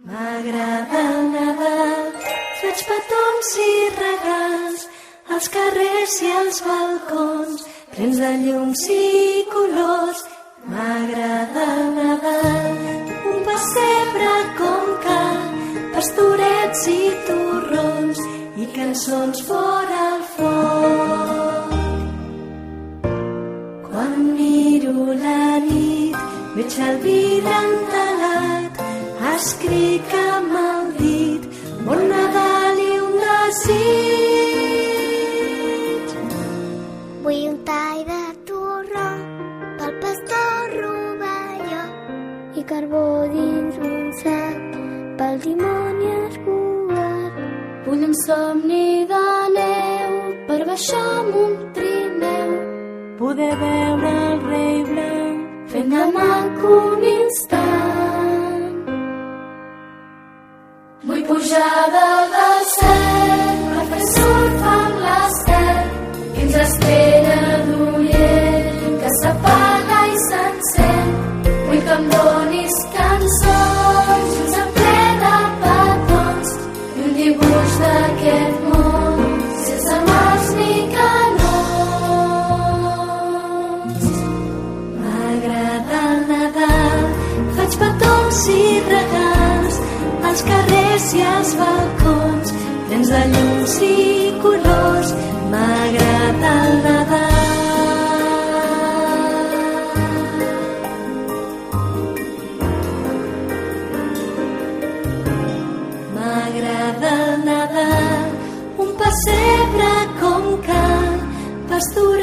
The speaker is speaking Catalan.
M'agrada el Nadal, faig petons i regals als carrers i als balcons, plens de llums i colors. M'agrada el Nadal, un pessebre com cal, pastorets i torrons i cançons fora al foc. Quan miro la nit, veig el vidre entelat, escric amb el dit, bon Nadal i un desig. Vull un tall de torró pel pastor rovelló i carbó dins un sac pel dimoni escuat. Vull un somni de neu per baixar amb un trineu, Poder veure el rei blanc fent de maco un instant. Vull pujar dalt del cel per fer surf amb l'estel que ens espera d'ullent, que s'apaga i s'encén. Vull que em donis cançons, uns en ple de petons i un dibuix d'aquest món sense mars ni canons. M'agrada el Nadal, faig petons i regals als carrers i als balcons, plens de llums i colors. M'agrada el Nadal. M'agrada el Nadal, un pessebre com cal, pastor